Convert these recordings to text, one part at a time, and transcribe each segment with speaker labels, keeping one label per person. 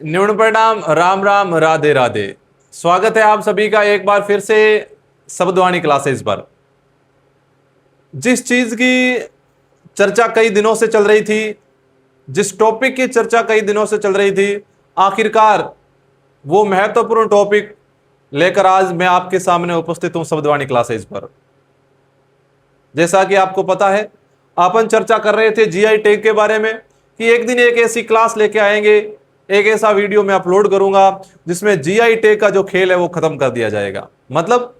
Speaker 1: निम्न प्रणाम, राम राम, राधे राधे। स्वागत है आप सभी का एक बार फिर से शब्दवाणी क्लासेस पर। जिस चीज की चर्चा कई दिनों से चल रही थी, जिस टॉपिक की चर्चा कई दिनों से चल रही थी, आखिरकार वो महत्वपूर्ण टॉपिक लेकर आज मैं आपके सामने उपस्थित हूं शब्दवाणी क्लासेस पर। जैसा कि आपको पता है, अपन चर्चा कर रहे थे जीआई टैग के बारे में कि एक दिन एक ऐसी क्लास लेके आएंगे, एक ऐसा वीडियो मैं अपलोड करूंगा जिसमें जीआई टैग का जो खेल है वो खत्म कर दिया जाएगा। मतलब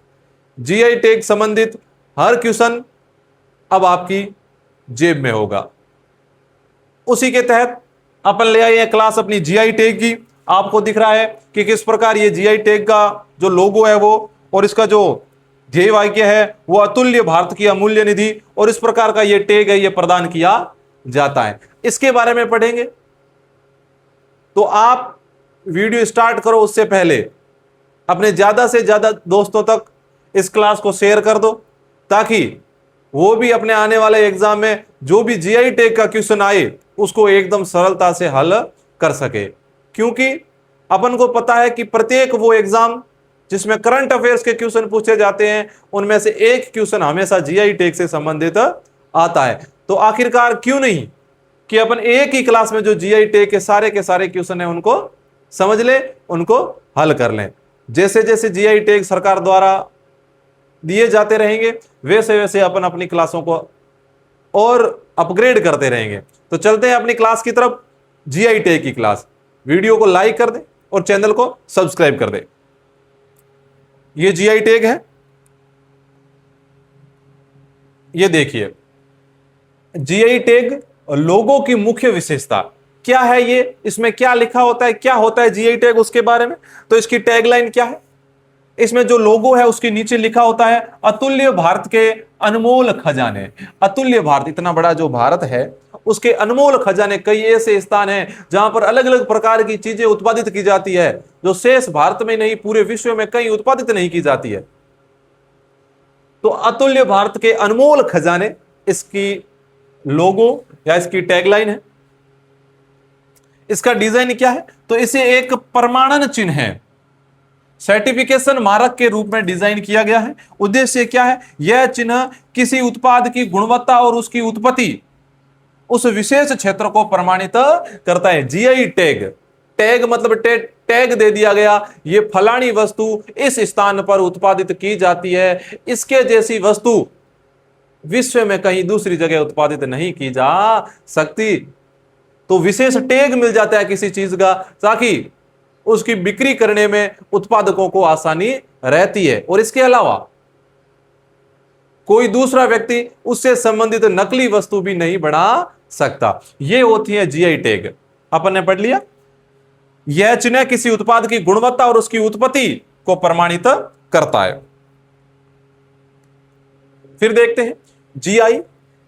Speaker 1: जीआई टैग संबंधित हर क्वेश्चन अब आपकी जेब में होगा। उसी के तहत अपन ले आए हैं क्लास अपनी जीआई टैग की। आपको दिख रहा है कि किस प्रकार ये जीआई टैग का जो लोगो है वो और इसका जो ध्येय वाक्य है वो अतुल्य भारत की अमूल्य निधि, और इस प्रकार का ये टैग है ये प्रदान किया जाता है। इसके बारे में पढ़ेंगे। तो आप वीडियो स्टार्ट करो उससे पहले अपने ज्यादा से ज्यादा दोस्तों तक इस क्लास को शेयर कर दो, ताकि वो भी अपने आने वाले एग्जाम में जो भी जीआई टैग का क्वेश्चन आए उसको एकदम सरलता से हल कर सके। क्योंकि अपन को पता है कि प्रत्येक वो एग्जाम जिसमें करंट अफेयर्स के क्वेश्चन पूछे जाते हैं उनमें से एक क्वेश्चन हमेशा जीआई टैग से संबंधित आता है। तो आखिरकार क्यों नहीं कि अपन एक ही क्लास में जो जीआई टैग के सारे क्वेश्चन है उनको समझ ले, उनको हल कर लें। जैसे जैसे जीआई टैग सरकार द्वारा दिए जाते रहेंगे वैसे वैसे अपन अपनी क्लासों को और अपग्रेड करते रहेंगे। तो चलते हैं अपनी क्लास की तरफ, जीआई टैग की क्लास। वीडियो को लाइक कर दे और चैनल को सब्सक्राइब कर दे। ये जीआई टैग है, ये देखिए जीआई टैग लोगों की मुख्य विशेषता क्या है, ये इसमें क्या लिखा होता है, क्या होता है जीआई टैग उसके बारे में। तो इसकी टैगलाइन क्या है, इसमें जो लोगो है उसके नीचे लिखा होता है अतुल्य भारत के अनमोल खजाने। अतुल्य भारत, इतना बड़ा जो भारत है उसके अनमोल खजाने, कई ऐसे स्थान हैं जहां पर अलग अलग प्रकार की चीजें उत्पादित की जाती है जो शेष भारत में नहीं पूरे विश्व में कहीं उत्पादित नहीं की जाती है। तो अतुल्य भारत के अनमोल खजाने इसकी लोगो या इसकी टैगलाइन है। इसका डिजाइन क्या है, तो इसे एक प्रमाणन चिन्ह है, सर्टिफिकेशन मारक के रूप में डिजाइन किया गया है। उद्देश्य क्या है, यह चिन्ह किसी उत्पाद की गुणवत्ता और उसकी उत्पत्ति उस विशेष क्षेत्र को प्रमाणित करता है। जीआई टैग, टैग मतलब टैग दे दिया गया, ये फलानी वस्तु इस स्थान पर उत्पादित की जाती है, इसके जैसी वस्तु विश्व में कहीं दूसरी जगह उत्पादित नहीं की जा सकती। तो विशेष टैग मिल जाता है किसी चीज का, ताकि उसकी बिक्री करने में उत्पादकों को आसानी रहती है। और इसके अलावा कोई दूसरा व्यक्ति उससे संबंधित नकली वस्तु भी नहीं बना सकता। ये होती है जीआई टैग। अपन ने पढ़ लिया, यह चिन्ह किसी उत्पाद की गुणवत्ता और उसकी उत्पत्ति को प्रमाणित करता है। फिर देखते हैं जीआई।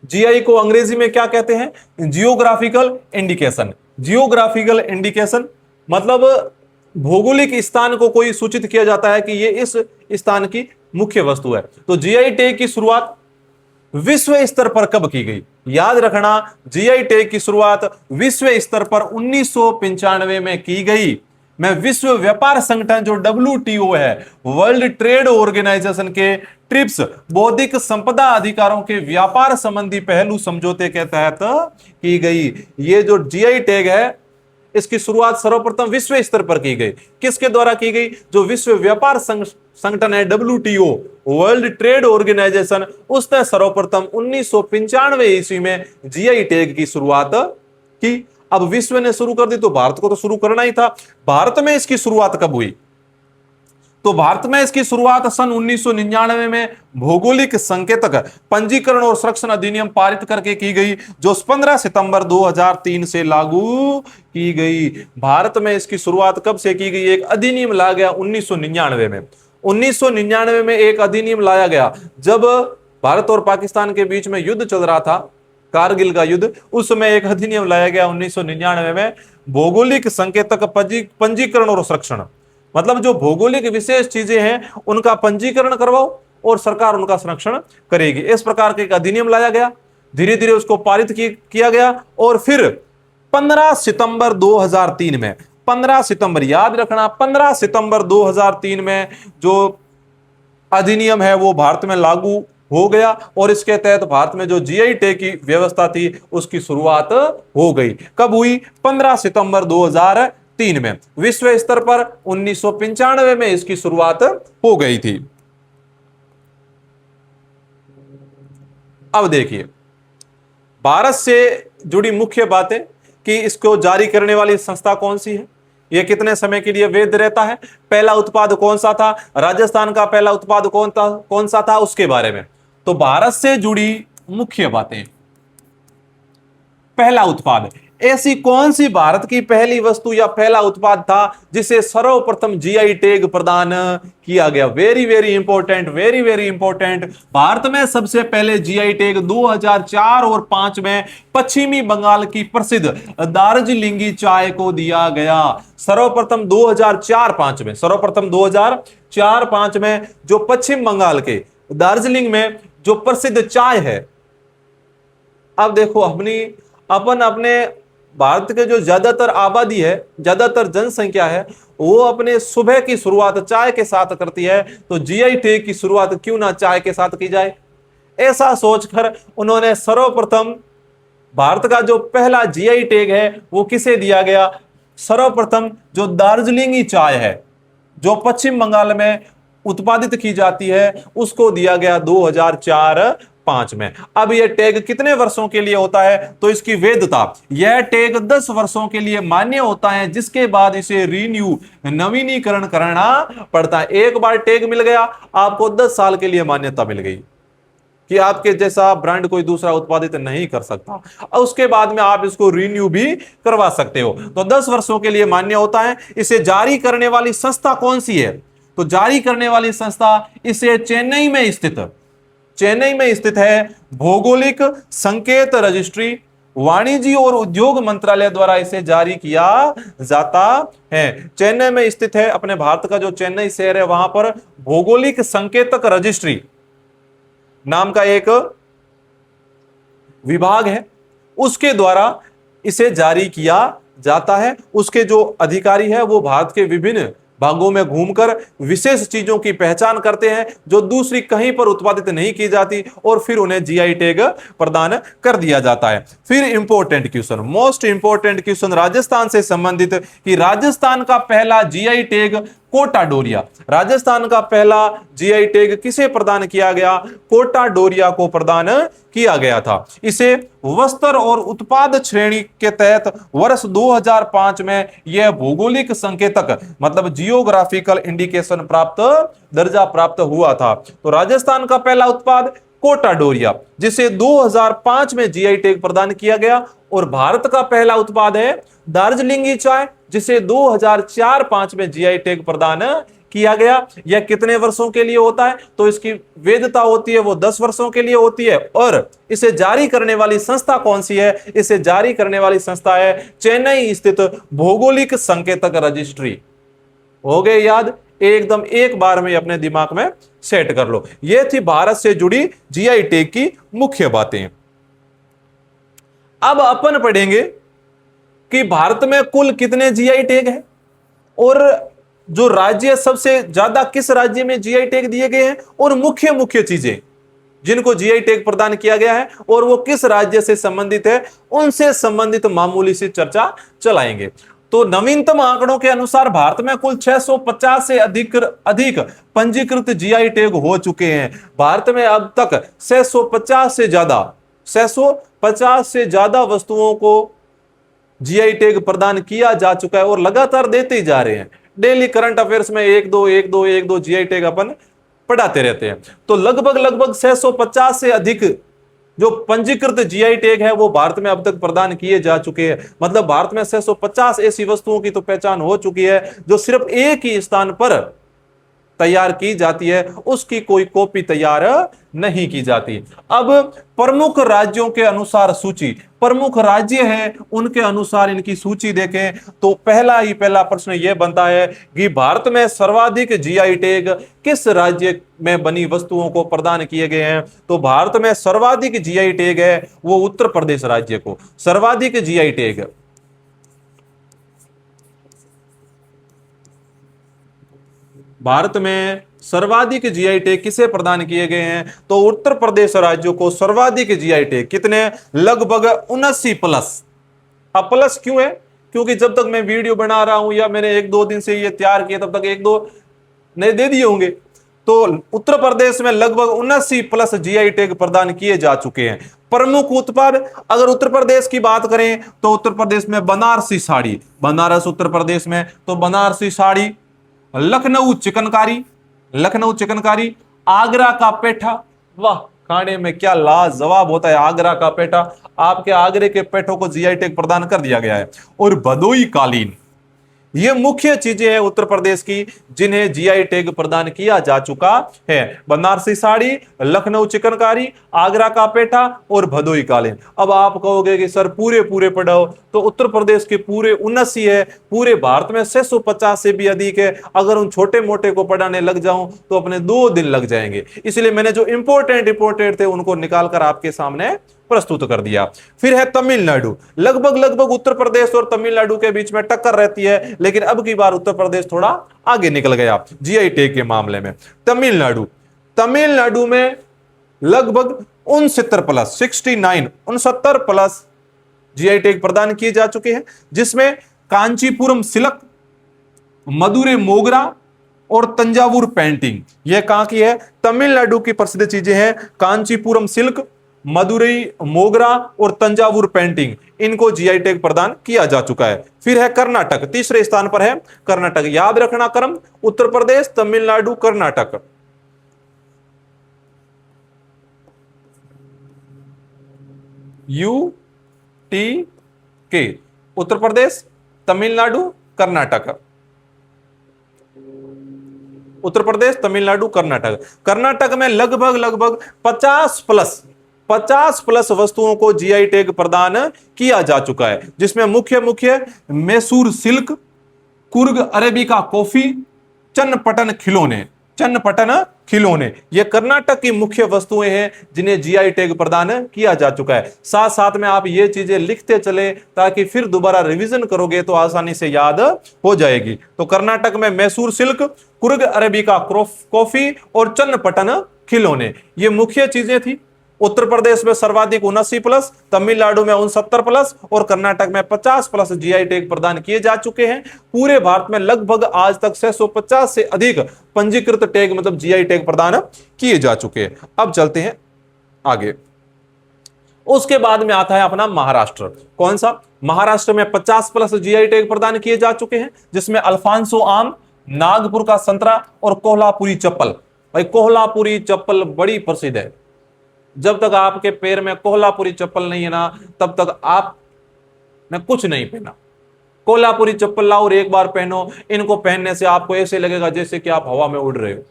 Speaker 1: जीआई को अंग्रेजी में क्या कहते हैं, जियोग्राफिकल इंडिकेशन। जियोग्राफिकल इंडिकेशन मतलब भौगोलिक स्थान को कोई सूचित किया जाता है कि ये इस स्थान की मुख्य वस्तु है। तो जीआई टैग की शुरुआत विश्व स्तर पर कब की गई, याद रखना, जीआई टैग की शुरुआत विश्व स्तर पर 1995 में की गई। मैं विश्व व्यापार संगठन जो WTO है, वर्ल्ड ट्रेड ऑर्गेनाइजेशन के ट्रिप्स बौद्धिक संपदा अधिकारों के व्यापार संबंधी पहलू समझौते के तहत की गई। ये जो जीआई टैग है इसकी शुरुआत सर्वप्रथम विश्व स्तर पर की गई। किसके द्वारा की गई, जो विश्व व्यापार संगठन है WTO, वर्ल्ड ट्रेड ऑर्गेनाइजेशन, उसने सर्वप्रथम 1995 ईस्वी में जीआई टैग की शुरुआत की। अब विश्व ने शुरू कर दी तो भारत को तो शुरू करना ही था। भारत में इसकी शुरुआत कब हुई, तो भारत में इसकी शुरुआत सन 1999 में भौगोलिक संकेतक पंजीकरण और संरक्षण अधिनियम पारित करके की गई, जो 15 सितंबर 2003 से लागू की गई। भारत में इसकी शुरुआत कब से की गई, एक अधिनियम लाया गया 1999 में। 1999 में एक अधिनियम लाया गया जब भारत और पाकिस्तान के बीच में युद्ध चल रहा था, कारगिल का युद्ध। उस समय एक अधिनियम लाया गया 1999 में, भौगोलिक संकेतक पंजीकरण और संरक्षण। मतलब जो भौगोलिक विशेष चीजें हैं उनका पंजीकरण करवाओ और सरकार उनका संरक्षण करेगी। इस प्रकार के एक अधिनियम लाया गया, धीरे धीरे उसको पारित किया गया और फिर 15 सितंबर 2003 में, 15 सितंबर याद रखना, 15 सितंबर 2003 में जो अधिनियम है वो भारत में लागू हो गया और इसके तहत भारत में जो जीआई टैग की व्यवस्था थी उसकी शुरुआत हो गई। कब हुई? 15 सितंबर 2003 में। विश्व स्तर पर 1995 में इसकी शुरुआत हो गई थी। अब देखिए भारत से जुड़ी मुख्य बातें कि इसको जारी करने वाली संस्था कौन सी है, यह कितने समय के लिए वैध रहता है, पहला उत्पाद कौन सा था, राजस्थान का पहला उत्पाद कौन सा था, उसके बारे में। तो भारत से जुड़ी मुख्य बातें, पहला उत्पाद, ऐसी कौन सी भारत की पहली वस्तु या पहला उत्पाद था जिसे सर्वप्रथम जीआई टैग प्रदान किया गया? Very very important, very very important. Bharat में सबसे पहले जीआई टैग 2004 और 5 में पश्चिमी बंगाल की प्रसिद्ध दार्जिलिंगी चाय को दिया गया। सर्वप्रथम 2004-5 में, सर्वप्रथम 2004-5 में जो पश्चिम बंगाल के दार्जिलिंग में जो प्रसिद्ध चाय है। अब देखो अपन अपने भारत के जो ज्यादातर आबादी है, ज्यादातर जनसंख्या है, वो अपने सुबह की शुरुआत चाय के साथ करती है, तो जीआई टैग की शुरुआत क्यों ना चाय के साथ की जाए? ऐसा सोचकर उन्होंने सर्वप्रथम भारत का जो पहला जीआई टैग है वो किसे दिया गया? सर्वप्रथम जो दार्जिलिंगी चाय है जो पश्चिम बंगाल में उत्पादित की जाती है उसको दिया गया 2004-5 में। अब यह टैग कितने वर्षों के लिए होता है? तो इसकी वैधता, यह टैग 10 वर्षों के लिए मान्य होता है, जिसके बाद इसे रीन्यू, नवीनीकरण करना पड़ता है। एक बार टैग मिल गया आपको 10 साल के लिए मान्यता मिल गई कि आपके जैसा ब्रांड कोई दूसरा उत्पादित नहीं कर सकता, और उसके बाद में आप इसको रिन्यू भी करवा सकते हो। तो 10 वर्षों के लिए मान्य होता है। इसे जारी करने वाली संस्था कौन सी है? तो जारी करने वाली संस्था इसे चेन्नई में स्थित है भौगोलिक संकेत रजिस्ट्री, वाणिज्य और उद्योग मंत्रालय द्वारा इसे जारी किया जाता है। चेन्नई में स्थित है, अपने भारत का जो चेन्नई शहर है वहां पर भौगोलिक संकेतक रजिस्ट्री नाम का एक विभाग है, उसके द्वारा इसे जारी किया जाता है। उसके जो अधिकारी है वो भारत के विभिन्न भागों में घूमकर विशेष चीजों की पहचान करते हैं जो दूसरी कहीं पर उत्पादित नहीं की जाती, और फिर उन्हें जीआई टैग प्रदान कर दिया जाता है। फिर important question, most important question Rajasthan से संबंधित, कि राजस्थान का पहला जीआई टैग कोटा डोरिया, राजस्थान का पहला जीआई टैग किसे प्रदान किया गया? कोटा डोरिया को प्रदान किया गया था। इसे वस्त्र और उत्पाद श्रेणी के तहत वर्ष 2005 में यह भौगोलिक संकेतक मतलब जियोग्राफिकल इंडिकेशन दर्जा प्राप्त हुआ था। तो राजस्थान का पहला उत्पाद कोटा डोरिया जिसे 2005 में जीआई टैग प्रदान किया गया, और भारत का पहला उत्पाद है दार्जिलिंगी चाय जिसे 2004-5 में जीआई टैग प्रदान किया गया। यह कितने वर्षों के लिए होता है? तो इसकी वैधता होती है वो 10 वर्षों के लिए होती है। और इसे जारी करने वाली संस्था कौन सी है? इसे जारी करने वाली संस्था है चेन्नई स्थित भौगोलिक संकेतक रजिस्ट्री। हो गए याद? एकदम एक बार में अपने दिमाग में सेट कर लो। यह थी भारत से जुड़ी जीआई टैग की मुख्य बातें। अब अपन पढ़ेंगे कि भारत में कुल कितने जीआई टैग है, और जो राज्य सबसे ज्यादा किस राज्य में जीआई टैग दिए गए हैं, और मुख्य मुख्य चीजें जिनको जीआई टैग प्रदान किया गया है और वो किस राज्य से संबंधित है, उनसे संबंधित मामूली सी चर्चा चलाएंगे। तो नवीनतम आंकड़ों के अनुसार भारत में कुल 650 से अधिक पंजीकृत जीआई टैग हो चुके हैं। भारत में अब तक 650 से ज्यादा वस्तुओं को जीआई टैग प्रदान किया जा चुका है, और लगातार देते ही जा रहे हैं। डेली करंट अफेयर्स में एक दो जीआई टैग अपन पढ़ाते रहते हैं। तो लगभग 650 से अधिक जो पंजीकृत जीआई टैग है वो भारत में अब तक प्रदान किए जा चुके हैं। मतलब भारत में 650 ऐसी वस्तुओं की तो पहचान हो चुकी है जो सिर्फ एक ही स्थान पर तैयार की जाती है, उसकी कोई कॉपी तैयार नहीं की जाती। अब प्रमुख राज्यों के अनुसार सूची, प्रमुख राज्य हैं उनके अनुसार इनकी सूची देखें तो पहला प्रश्न यह बनता है कि भारत में सर्वाधिक जीआई टैग किस राज्य में बनी वस्तुओं को प्रदान किए गए हैं? तो भारत में सर्वाधिक जीआई टैग है वो उत्तर प्रदेश राज्य को सर्वाधिक जीआई टैग भारत में सर्वाधिक जीआई टैग किसे प्रदान किए गए हैं? तो उत्तर प्रदेश राज्य को सर्वाधिक जीआई टैग कितने? लगभग 79 प्लस। अब प्लस क्यों है? क्योंकि जब तक मैं वीडियो बना रहा हूं या मैंने एक दो दिन से ये तैयार किया तब तक एक दो नए दे दिए होंगे। तो उत्तर प्रदेश में लगभग 79 प्लस जीआई टैग प्रदान किए जा चुके हैं। प्रमुख उत्पाद अगर उत्तर प्रदेश की बात करें तो उत्तर प्रदेश में बनारसी साड़ी, बनारस उत्तर प्रदेश में, तो बनारसी साड़ी, लखनऊ चिकनकारी, लखनऊ चिकनकारी, आगरा का पेठा, वाह खाने में क्या लाजवाब होता है आगरा का पेठा, आपके आगरे के पेठों को जीआई टैग प्रदान कर दिया गया है। और भदोई कालीन, ये मुख्य चीजें हैं उत्तर प्रदेश की जिन्हें जीआई टैग प्रदान किया जा चुका है। बनारसी साड़ी, लखनऊ चिकनकारी, आगरा का पेठा और भदोई कालीन। अब आप कहोगे कि सर पूरे पूरे पढ़ाओ, तो उत्तर प्रदेश के पूरे 79 है, पूरे भारत में 650 से भी अधिक है। अगर उन छोटे मोटे को पढ़ाने लग जाऊं तो अपने 2 दिन लग जाएंगे। इसलिए मैंने जो इंपोर्टेंट थे उनको निकाल कर आपके सामने प्रस्तुत कर दिया। फिर है तमिलनाडु, लगभग लगभग उत्तर प्रदेश और तमिलनाडु के बीच में टक्कर रहती है, लेकिन अब की बार उत्तर प्रदेश थोड़ा आगे निकल गया जीआई टैग के मामले में। तमिलनाडु, तमिलनाडु में लगभग 69 प्लस 69 प्लस जीआई टैग प्रदान किए जा चुके हैं, जिसमें कांचीपुरम सिल्क, मदुरै मोगरा और तंजावुर पेंटिंग, यह कहां की है? तमिलनाडु की प्रसिद्ध चीजें हैं। कांचीपुरम सिल्क, मदुरई मोगरा और तंजावुर पेंटिंग, इनको जीआई टैग प्रदान किया जा चुका है। फिर है कर्नाटक, तीसरे स्थान पर है कर्नाटक। याद रखना क्रम, उत्तर प्रदेश, तमिलनाडु, कर्नाटक। UTK, उत्तर प्रदेश, तमिलनाडु, कर्नाटक, उत्तर प्रदेश, तमिलनाडु, कर्नाटक। कर्नाटक में लगभग लगभग 50 प्लस वस्तुओं को जीआई टैग प्रदान किया जा चुका है, जिसमें मुख्य मुख्य Mysore silk, Coorg arabica coffee, Channapatna खिलौने, चन्नपटन खिलौने, ये कर्नाटक की मुख्य वस्तुएं हैं जिन्हें जीआई टैग प्रदान किया जा चुका है। साथ साथ में आप ये चीजें लिखते चले ताकि फिर दोबारा रिवीजन करोगे तो आसानी से याद हो जाएगी। तो कर्नाटक में Mysore silk, Coorg arabica coffee और चन्नपटन खिलौने, ये मुख्य चीजें थी। उत्तर प्रदेश में सर्वाधिक 79 प्लस, तमिलनाडु में 69 प्लस और कर्नाटक में 50 प्लस जीआई टैग प्रदान किए जा चुके हैं। पूरे भारत में लगभग आज तक 650 से अधिक पंजीकृत टैग मतलब जीआई टैग प्रदान किए जा चुके हैं। अब चलते हैं आगे। उसके बाद में आता है अपना महाराष्ट्र। कौन सा? महाराष्ट्र में 50 प्लस जीआई टैग प्रदान किए जा चुके हैं, जिसमें अल्फांसो आम, नागपुर का संतरा और कोल्हापुरी चप्पल। भाई कोल्हापुरी चप्पल बड़ी प्रसिद्ध है, जब तक आपके पैर में कोल्हापुरी चप्पल नहीं है ना तब तक आपने कुछ नहीं पहना। कोल्हापुरी चप्पल लाओ और एक बार पहनो, इनको पहनने से आपको ऐसे लगेगा जैसे कि आप हवा में उड़ रहे हो।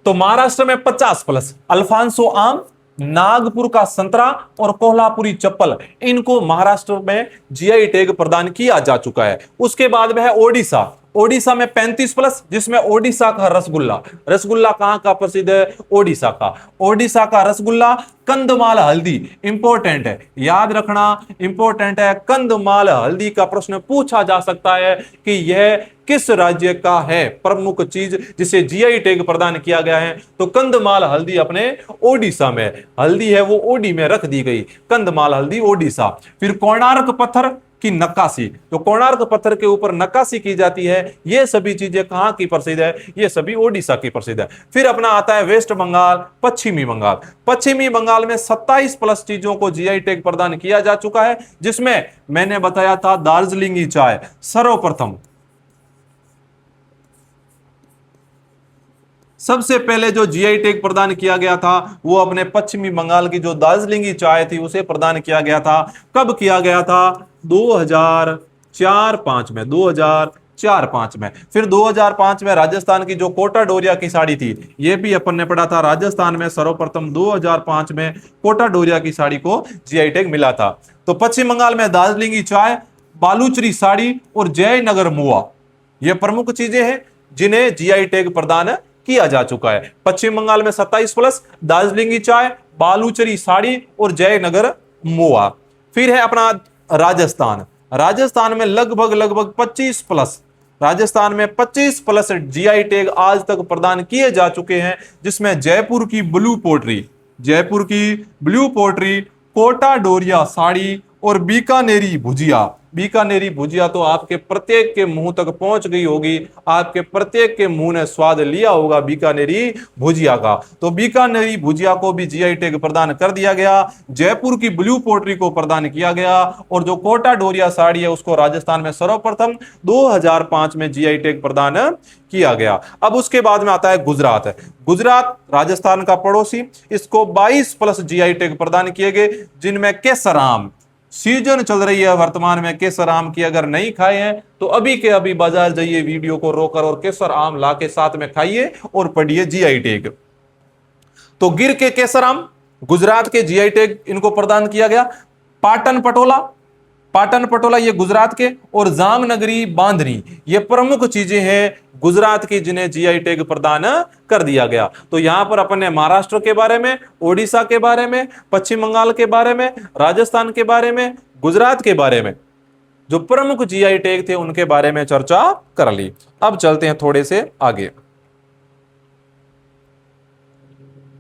Speaker 1: तो महाराष्ट्र में 50 प्लस, अल्फांसो आम, नागपुर का संतरा और कोल्हापुरी चप्पल, इनको महाराष्ट्र में जीआई टैग प्रदान किया जा चुका है। उसके बाद में है ओडिशा। ओडिशा में 35 प्लस, जिसमें ओडिशा का रसगुल्ला, रसगुल्ला कहां का प्रसिद्ध है? ओडिशा का। ओडिशा का रसगुल्ला, कंधमाल हल्दी, इंपॉर्टेंट है, याद रखना इंपॉर्टेंट है। कंधमाल हल्दी का प्रश्न पूछा जा सकता है कि यह किस राज्य का है प्रमुख चीज जिसे जीआई टैग प्रदान किया गया है? तो कंधमाल हल्दी अपने ओडिशा में, हल्दी है वो ओडी में रख दी गई, कंधमाल हल्दी ओडिशा। फिर कोणार्क पत्थर की नक्काशी, तो कोणार्क पत्थर के ऊपर नक्काशी की जाती है, ये सभी चीजें कहां की प्रसिद्ध है? ये सभी ओडिशा की प्रसिद्ध है। फिर अपना आता है वेस्ट बंगाल, पश्चिमी बंगाल। पश्चिमी बंगाल में 27 प्लस चीजों को जीआई टैग प्रदान किया जा चुका है, जिसमें मैंने बताया था दार्जिलिंगी चाय सर्वप्रथम। सबसे पहले जो जीआई टैग प्रदान किया गया था वो अपने पश्चिमी बंगाल की जो दार्जिलिंगी चाय थी उसे प्रदान किया गया था। कब किया गया था? 2004-5 में, 2004-5 में। फिर 2005 में राजस्थान की जो कोटा डोरिया की साड़ी थी, ये भी अपन ने पढ़ा था, राजस्थान में सर्वप्रथम 2005 में कोटा डोरिया की साड़ी को जीआई टैग मिला था। तो पश्चिम बंगाल में दार्जिलिंगी चाय, बालूचरी साड़ी और जयनगर मुआ, ये प्रमुख चीजें हैं जिन्हें जीआई टैग प्रदान किया जा चुका है। पश्चिम बंगाल में 27 प्लस, दार्जिलिंगी चाय, बालूचरी साड़ी और जयनगर मोआ। फिर है अपना राजस्थान। राजस्थान में लगभग लगभग 25 प्लस, राजस्थान में 25 प्लस जीआई टैग आज तक प्रदान किए जा चुके हैं, जिसमें जयपुर की ब्लू पोट्री, जयपुर की ब्लू पोट्री, कोटा डोरिया साड़ी और बीकानेरी भुजिया। बीकानेरी भुजिया तो आपके प्रत्येक के मुंह तक पहुंच गई होगी, आपके प्रत्येक के मुंह ने स्वाद लिया होगा बीकानेरी भुजिया का। तो बीकानेरी भुजिया को भी जीआई टैग प्रदान कर दिया गया, जयपुर की ब्लू पोट्री को प्रदान किया गया, और जो कोटा डोरिया साड़ी है उसको राजस्थान में सर्वप्रथम 2005 में जीआई टैग प्रदान किया गया। अब उसके बाद में आता है गुजरात। गुजरात राजस्थान का पड़ोसी, इसको 22 प्लस जीआई टैग प्रदान किए गए, जिनमें केसर आम, सीजन चल रही है वर्तमान में केसर आम की, अगर नहीं खाए हैं तो अभी के अभी बाजार जाइए, वीडियो को रोकर और केसर आम लाके साथ में खाइए और पढ़िए जीआई टैग। तो गिर के केसर आम गुजरात के जीआई टैग इनको प्रदान किया गया। पाटन पटोला, पाटन पटोला ये गुजरात के, और जामनगरी बांधनी ये प्रमुख चीजें हैं गुजरात की जिन्हें जीआई टैग प्रदान कर दिया गया। तो यहां पर अपन ने महाराष्ट्र के बारे में, ओडिशा के बारे में, पश्चिम बंगाल के बारे में, राजस्थान के बारे में, गुजरात के बारे में, जो प्रमुख जीआई टैग थे उनके बारे में चर्चा कर ली। अब चलते हैं थोड़े से आगे।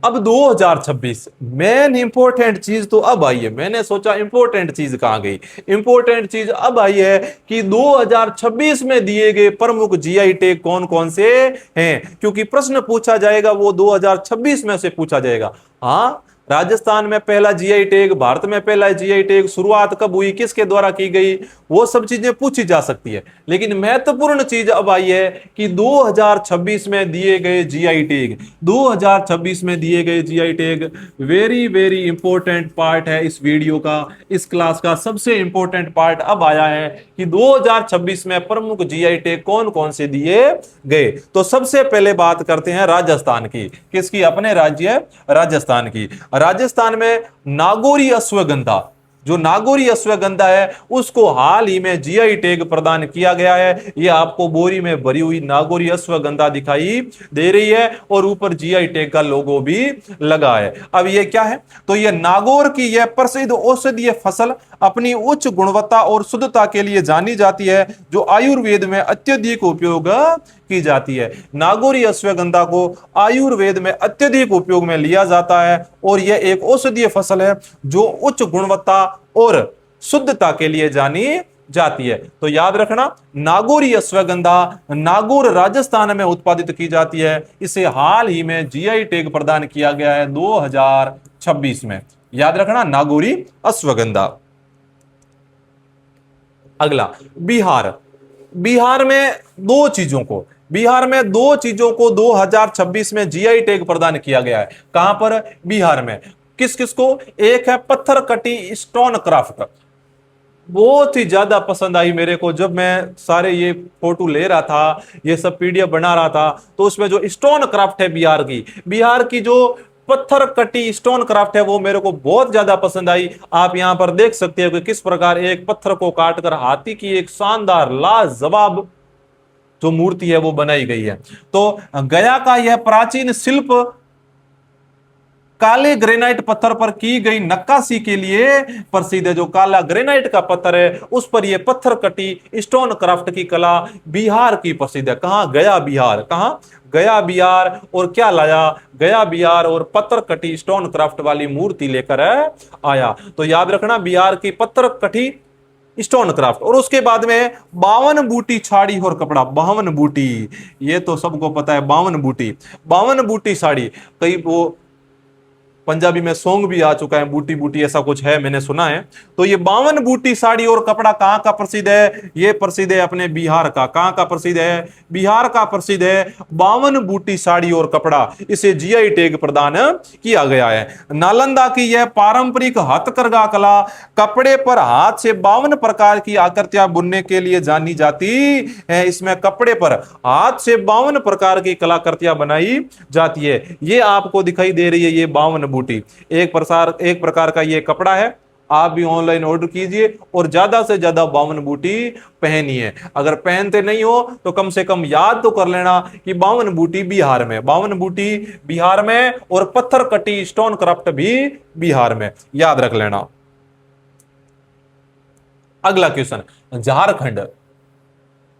Speaker 1: अब 2026 मेन इंपॉर्टेंट चीज तो अब आई है। मैंने सोचा इंपॉर्टेंट चीज कहां गई, इंपॉर्टेंट चीज अब आई है कि 2026 में दिए गए प्रमुख जीआई टैग कौन कौन से हैं, क्योंकि प्रश्न पूछा जाएगा वो 2026 में से पूछा जाएगा। हाँ, राजस्थान में पहला जीआई टैग, भारत में पहला जीआई टैग, शुरुआत कब हुई, किसके द्वारा की गई, वो सब चीजें पूछी जा सकती है। लेकिन महत्वपूर्ण चीज अब आई है कि 2026 में दिए गए जीआई टैग, 2026 में दिए गए GI tag very very important part है इस वीडियो का, इस क्लास का सबसे इंपॉर्टेंट पार्ट अब आया है कि 2026 में प्रमुख जीआई टैग कौन कौन से दिए गए। तो सबसे पहले बात करते हैं राजस्थान की, किसकी, अपने राज्य राजस्थान की। राजस्थान में नागौरी अश्वगंधा, जो नागौरी अश्वगंधा है उसको हाल ही में जीआई टैग प्रदान किया गया है। ये आपको बोरी में भरी हुई नागौरी अश्वगंधा दिखाई दे रही है और ऊपर जीआई टैग का लोगो भी लगा है। अब ये क्या है, तो ये नागौर की यह प्रसिद्ध औषधीय फसल अपनी उच्च गुणवत्ता और शुद्धता के लिए जानी जाती है, जो आयुर्वेद में अत्यधिक उपयोग की जाती है। नागौरी अश्वगंधा को आयुर्वेद में अत्यधिक उपयोग में लिया जाता है और यह एक औषधीय फसल है जो उच्च गुणवत्ता और शुद्धता के लिए जानी जाती है। तो याद रखना, नागौरी अश्वगंधा नागौर राजस्थान में उत्पादित की जाती है। इसे हाल ही में जीआई टैग प्रदान किया गया है 2026 में। याद रखना, नागौरी अश्वगंधा। अगला बिहार। बिहार में दो चीजों को 2026 में जीआई टैग प्रदान किया गया है। कहां पर, बिहार में। किस किस को, एक है पत्थर कटी स्टोन क्राफ्ट, बहुत ही ज्यादा पसंद आई मेरे को जब मैं सारे ये फोटो ले रहा था, ये सब पीडीएफ बना रहा था, तो उसमें जो स्टोन क्राफ्ट है बिहार की जो पत्थर कटी स्टोन क्राफ्ट है वो मेरे को बहुत ज्यादा पसंद आई। आप यहां पर देख सकते हो कि किस प्रकार एक पत्थर को काटकर हाथी की एक शानदार लाजवाब जो मूर्ति है वो बनाई गई है। तो गया का यह प्राचीन शिल्प काले ग्रेनाइट पत्थर पर की गई नक्काशी के लिए प्रसिद्ध है। जो काला ग्रेनाइट का पत्थर है उस पर यह पत्थर कटी स्टोन क्राफ्ट की कला बिहार की प्रसिद्ध है। कहां, गया बिहार। कहां, गया बिहार। और क्या लाया, गया बिहार और पत्थर कटी स्टोन क्राफ्ट वाली मूर्ति लेकर आया। तो याद रखना, बिहार की पत्थर कटी स्टोन क्राफ्ट। और उसके बाद में 52 बूटी छाड़ी और कपड़ा। 52 बूटी, ये तो सबको पता है, 52 बूटी साड़ी। कई वो पंजाबी में सॉन्ग भी आ चुका है, बूटी बूटी ऐसा कुछ है, मैंने सुना है। तो ये 52 बूटी साड़ी और कपड़ा कहां का प्रसिद्ध है, ये प्रसिद्ध है अपने बिहार का। कहां का प्रसिद्ध है, बिहार का प्रसिद्ध है 52 बूटी साड़ी और कपड़ा। इसे जीआई टैग प्रदान किया गया है। नालंदा की यह पारंपरिक हथकरघा कला कपड़े पर हाथ से 52 प्रकार की आकृतियां बुनने के लिए जानी जाती है। इसमें कपड़े पर हाथ से 52 प्रकार की कलाकृतियां बनाई जाती है। ये आपको दिखाई दे रही है, ये 52 बूटी एक प्रकार का ये कपड़ा है। आप भी ऑनलाइन ऑर्डर कीजिए और ज्यादा से ज्यादा 52 बूटी पहनिए। अगर पहनते नहीं हो तो कम से कम याद तो कर लेना कि 52 बूटी बिहार में, 52 बूटी बिहार में और पत्थर कटी स्टोन क्राफ्ट भी बिहार में, याद रख लेना। अगला क्वेश्चन, झारखंड।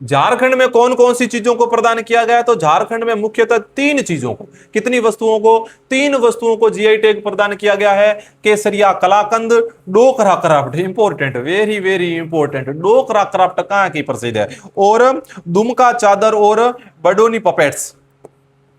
Speaker 1: झारखंड में कौन कौन सी चीजों को प्रदान किया गया? तो झारखंड में मुख्यतः 3 चीजों को, कितनी वस्तुओं को? 3 वस्तुओं को जीआई टैग प्रदान किया गया है। Kesariya kalakand, Dokra craft, important, very very important, Dokra craft कहां की प्रसिद्ध है, और दुमका चादर और बडोनी पपेट्स,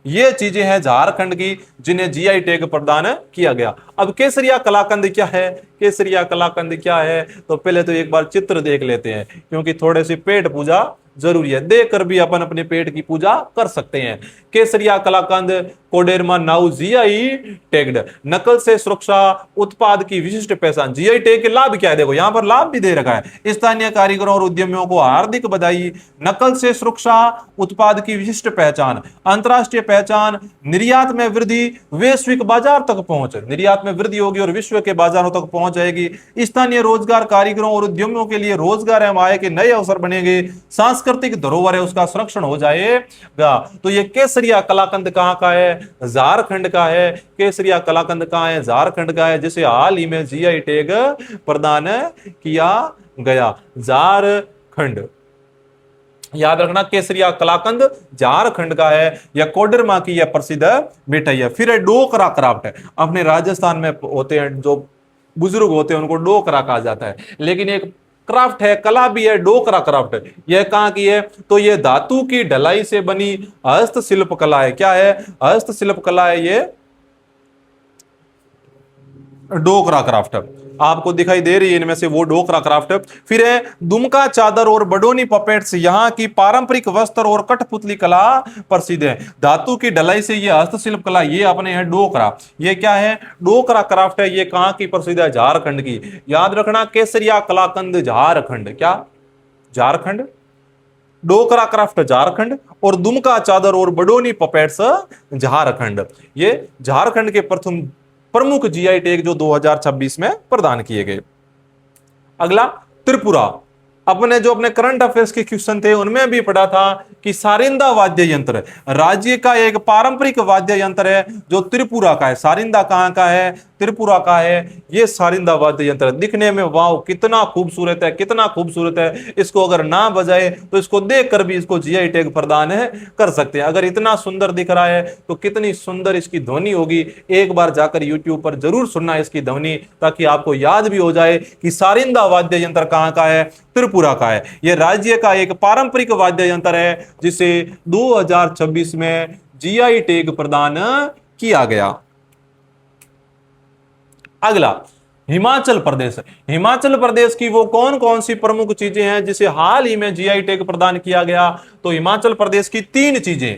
Speaker 1: ये चीजें हैं झारखंड की जिन्हें जीआई टैग प्रदान किया गया। अब केसरिया कलाकंद क्या है? केसरिया कलाकंद क्या है? तो पहले तो एक बार चित्र देख लेते हैं, क्योंकि थोड़े सी पेट पूजा जरूरी है, देखकर भी अपन अपने पेट की पूजा कर सकते हैं। केसरिया कलाकंद कोडेरमा नाउ जीआई टैग्ड, नकल से सुरक्षा उत्पाद की विशिष्ट पहचान। जीआई टैग के लाभ क्या है? देखो यहां पर लाभ भी दे रखा है। स्थानीय कारीगरों और उद्यमियों को हार्दिक बधाई। नकल से सुरक्षा उत्पाद की विशिष्ट पहचान, अंतरराष्ट्रीय पहचान, निर्यात में वृद्धि, वैश्विक बाजार तक पहुंच, निर्यात में वृद्धि होगी और विश्व के बाजारों तक पहुंच जाएगी। स्थानीय रोजगार, कारीगरों और उद्यमियों के लिए रोजगार एवं आय के नए अवसर बनेंगे। सांस्कृतिक धरोहर है उसका संरक्षण हो जाएगा। तो ये केसरिया कलाकंद कहां का है? झारखंड का है। केसरिया कलाकंद कहां है? झारखंड का है, जिसे हाल ही में जीआई टैग प्रदान किया गया, झारखंड। याद रखना, केसरिया कलाकंद झारखंड का है। या कोडरमा की यह प्रसिद्ध मिठाई है। फिर है डोकरा क्राफ्ट है, अपने राजस्थान में होते हैं जो बुजुर्ग होते हैं उनको डोकरा कहा जाता है, लेकिन एक क्राफ्ट है, कला भी है, डोकरा क्राफ्ट। यह कहां की है? तो यह धातु की ढलाई से बनी हस्तशिल्प कला है। क्या है? हस्तशिल्प कला है ये डोकरा क्राफ्ट, आपको दिखाई दे रही है इनमें से वो डोकरा क्राफ्ट। फिर है दुमका चादर और बडोनी पपेट्स, यहाँ की पारंपरिक वस्त्र और कठपुतली कला प्रसिद्ध है। धातु की ढलाई से ये हस्तशिल्प कला, ये अपने है डोकरा। ये क्या है? डोकरा क्राफ्ट है। ये कहां की प्रसिद्ध है? झारखंड की। याद रखना, केसरिया कलाकंद झारखंड, क्या झारखंड, डोकरा क्राफ्ट झारखंड, और दुमका चादर और बडोनी पपेट्स झारखंड। ये झारखंड के प्रथम प्रमुख जीआई टैग जो 2026 में प्रदान किए गए। अगला त्रिपुरा। अपने करंट अफेयर्स के क्वेश्चन थे उनमें भी पढ़ा था कि सारिंदा वाद्य यंत्र राज्य का एक पारंपरिक वाद्य यंत्र है जो त्रिपुरा का है। सारिंदा कहां का है? त्रिपुरा का है। ये सारिंदा वाद्य यंत्र दिखने में वाव कितना खूबसूरत है, कितना खूबसूरत है। इसको अगर ना बजाए तो इसको देखकर भी इसको जीआई टैग प्रदान कर सकते हैं। अगर इतना सुंदर दिख रहा है तो कितनी सुंदर इसकी ध्वनि होगी। एक बार जाकर यूट्यूब पर जरूर सुनना इसकी ध्वनि, ताकि आपको याद भी हो जाए कि सारिंदा वाद्य यंत्र कहां का है? त्रिपुरा का है। यह राज्य का एक पारंपरिक वाद्य यंत्र है जिसे 2026 में जीआई टैग प्रदान किया गया। अगला हिमाचल प्रदेश। हिमाचल प्रदेश की वो कौन कौन सी प्रमुख चीजें हैं जिसे हाल ही में जीआई टैग प्रदान किया गया? तो हिमाचल प्रदेश की 3 चीजें,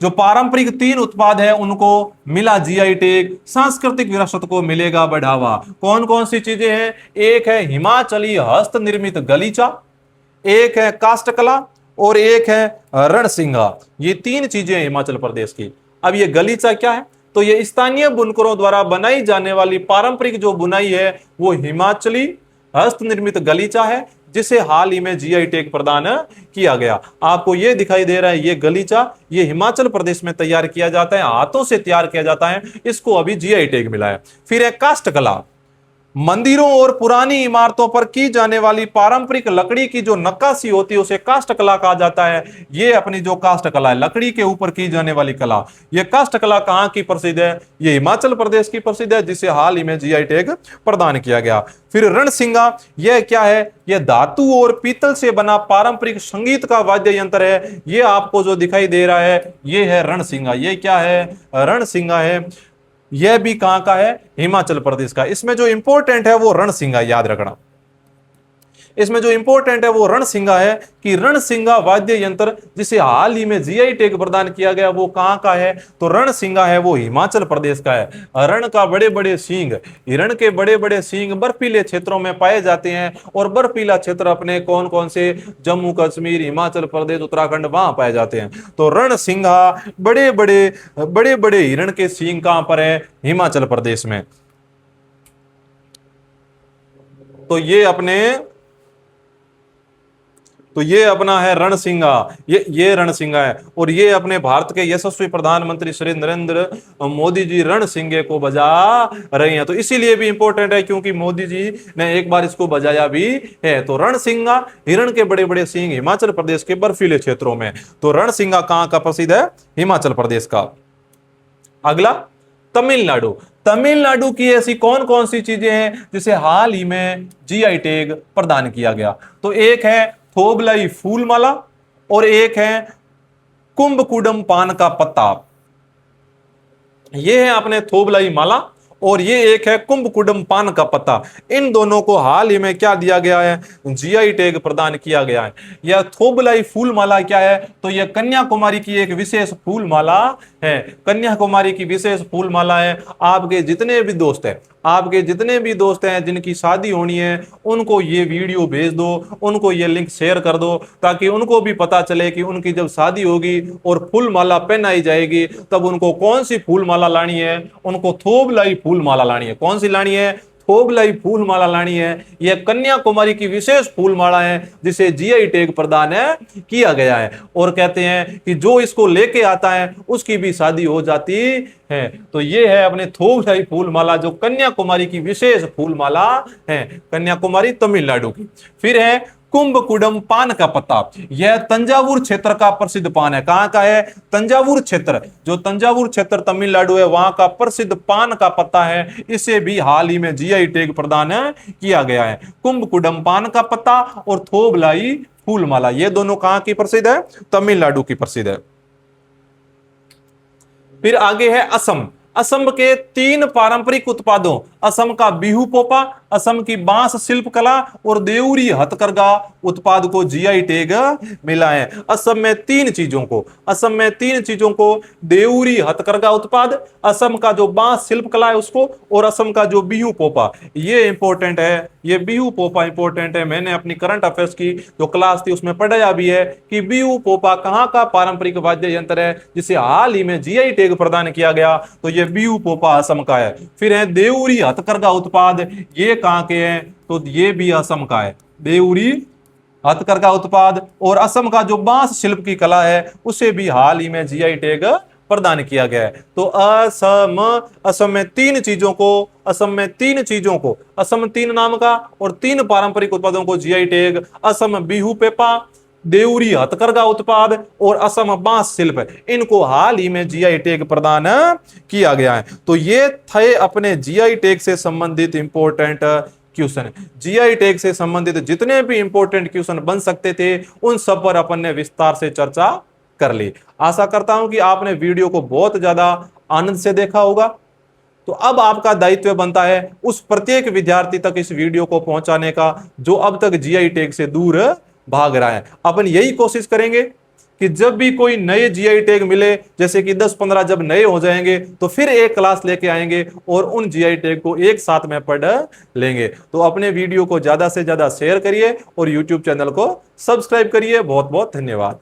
Speaker 1: जो पारंपरिक 3 उत्पाद है उनको मिला जीआई टैग। सांस्कृतिक विरासत को मिलेगा बढ़ावा। कौन कौन सी चीजें हैं? एक है हिमाचली हस्त निर्मित गलीचा, एक है काष्ठकला, और एक है रणसिंगा। ये 3 चीजें हिमाचल प्रदेश की। अब ये गलीचा क्या है? तो ये स्थानीय बुनकरों द्वारा बनाई जाने वाली पारंपरिक जो बुनाई है वो हिमाचली हस्त निर्मित गलीचा है, जिसे हाल ही में जीआई टैग प्रदान किया गया। आपको यह दिखाई दे रहा है, ये गलीचा, ये हिमाचल प्रदेश में तैयार किया जाता है, हाथों से तैयार किया जाता है, इसको अभी जीआई टैग मिला है। फिर है काष्ठकला। मंदिरों और पुरानी इमारतों पर की जाने वाली पारंपरिक लकड़ी की जो नक्काशी होती है उसे काष्ठकला कहा जाता है। ये अपनी जो काष्ठकला है, लकड़ी के ऊपर की जाने वाली कला, ये काष्ठकला कहां की प्रसिद्ध है? ये हिमाचल प्रदेश की प्रसिद्ध है, जिसे हाल ही में जीआई टैग प्रदान किया गया। फिर रणसिंगा, यह क्या है? यह धातु और पीतल से बना पारंपरिक संगीत का वाद्य यंत्र है। ये आपको जो दिखाई दे रहा है ये है रणसिंगा। ये क्या है? रणसिंगा है। यह भी कहां का है? हिमाचल प्रदेश का। इसमें जो इंपॉर्टेंट है वो रणसिंगा, याद रखना। इसमें जो इंपॉर्टेंट है वो रणसिंगा है कि रणसिंगा वाद्य यंत्र जिसे हाल ही में जीआई टैग प्रदान किया गया वो कहां का है? तो रणसिंगा है वो हिमाचल प्रदेश का है। रण का बड़े बड़े सींग, हिरण के बड़े बड़े सींग बर्फीले क्षेत्रों में पाए जाते हैं, और बर्फीला क्षेत्र अपने कौन कौन से? जम्मू कश्मीर, हिमाचल प्रदेश, उत्तराखंड, वहां पाए जाते हैं। तो रणसिंगा बड़े बड़े हिरण के सींग कहां पर है? हिमाचल प्रदेश में। तो ये अपने तो ये अपना है रणसिंगा, ये रणसिंगा है। और ये अपने भारत के यशस्वी प्रधानमंत्री श्री नरेंद्र मोदी जी रणसिंगे को बजा रहे हैं। तो इसीलिए भी इंपॉर्टेंट है क्योंकि मोदी जी ने एक बार इसको बजाया भी है। तो रणसिंगा, हिरण के बड़े बड़े सींग, हिमाचल प्रदेश के बर्फीले क्षेत्रों में। तो रणसिंगा कहां का प्रसिद्ध है? हिमाचल प्रदेश का। अगला तमिलनाडु। तमिलनाडु की ऐसी कौन कौन सी चीजें हैं जिसे हाल ही में जीआई टैग प्रदान किया गया? तो एक है थोबलाई फूल माला, और एक है कुंभकुडम पान का पत्ता। ये है अपने थोबलाई माला और ये एक है कुंभकुडम पान का पत्ता। इन दोनों को हाल ही में क्या दिया गया है? जीआई टैग प्रदान किया गया है। यह थोबलाई फूल माला क्या है? तो यह कन्याकुमारी की एक विशेष फूल माला है। कन्याकुमारी की विशेष फूल माला है। आपके जितने भी दोस्त हैं, आपके जितने भी दोस्त हैं जिनकी शादी होनी है, उनको ये वीडियो भेज दो, उनको ये लिंक शेयर कर दो, ताकि उनको भी पता चले कि उनकी जब शादी होगी और फूल माला पहनाई जाएगी तब उनको कौन सी फूल माला लानी है। उनको थोबलाई फूल माला लानी है। कौन सी लानी है? थोबलाई फूल माला लानी है। यह कन्याकुमारी की विशेष फूल माला है जिसे जीआई टैग प्रदान किया गया है। और कहते हैं कि जो इसको लेके आता है उसकी भी शादी हो जाती है। तो ये है अपने थोबलाई फूल माला जो कन्याकुमारी की विशेष फूल माला है, कन्याकुमारी तमिलनाडु की। फिर है कुंभकुडम पान का पत्ता। यह तंजावुर क्षेत्र का प्रसिद्ध पान है। कहां का है? तंजावुर क्षेत्र। जो तंजावुर क्षेत्र तमिलनाडु है वहां का प्रसिद्ध पान का पत्ता है। इसे भी हाल ही में जीआई टैग प्रदान किया गया है। कुंभकुडम पान का पत्ता और थोबलाई फूल माला, ये दोनों कहां की प्रसिद्ध है? तमिलनाडु की प्रसिद्ध है। फिर आगे है असम। असम के 3 पारंपरिक उत्पादों, असम का बिहू पोपा, असम की बांस शिल्प कला और देउरी हथकरघा उत्पाद को जीआई टैग मिला है। असम में 3 चीजों को देउरी हथकरघा उत्पाद, असम का जो बांस शिल्प कला है उसको, और असम का जो बिहू पोपा, ये इंपॉर्टेंट है। ये बिहू पोपा इंपॉर्टेंट है। मैंने अपनी करंट अफेयर्स की जो क्लास थी उसमें पढ़ाया भी है कि बिहू पोपा कहां का पारंपरिक वाद्य यंत्र है जिसे हाल ही में जीआई टैग प्रदान किया गया। तो ये बिहू पोपा असम का है। फिर है देउरी हथकरघा उत्पाद, ये कहां के हैं? तो ये भी असम का है। देउरी हथकरघा उत्पाद और असम का जो बांस शिल्प की कला है उसे भी हाल ही में जीआई टैग प्रदान किया गया है। तो असम में 3 चीजों को, असम 3 नाम का और 3 पारंपरिक उत्पादों को जीआई टैग, असम बिहू पेपा, देउरी हथकरघा उत्पाद और असम बांस शिल्प, इनको हाल ही में जीआई टैग प्रदान किया गया है। तो ये थे अपने जीआई टैग से संबंधित इंपॉर्टेंट क्वेश्चन। जीआई टैग से संबंधित जितने भी इंपॉर्टेंट क्वेश्चन बन सकते थे उन सब पर अपन ने विस्तार से चर्चा कर ली। आशा करता हूं कि आपने वीडियो को बहुत ज्यादा आनंद से देखा होगा। तो अब आपका दायित्व बनता है उस प्रत्येक विद्यार्थी तक इस वीडियो को पहुंचाने का जो अब तक जीआई टैग से दूर भाग रहा है। अपन यही कोशिश करेंगे कि जब भी कोई नए जीआई टैग मिले, जैसे कि 10-15 जब नए हो जाएंगे तो फिर एक क्लास लेके आएंगे और उन जीआई टैग को एक साथ में पढ़ लेंगे। तो अपने वीडियो को ज्यादा से ज्यादा शेयर करिए और यूट्यूब चैनल को सब्सक्राइब करिए। बहुत बहुत धन्यवाद।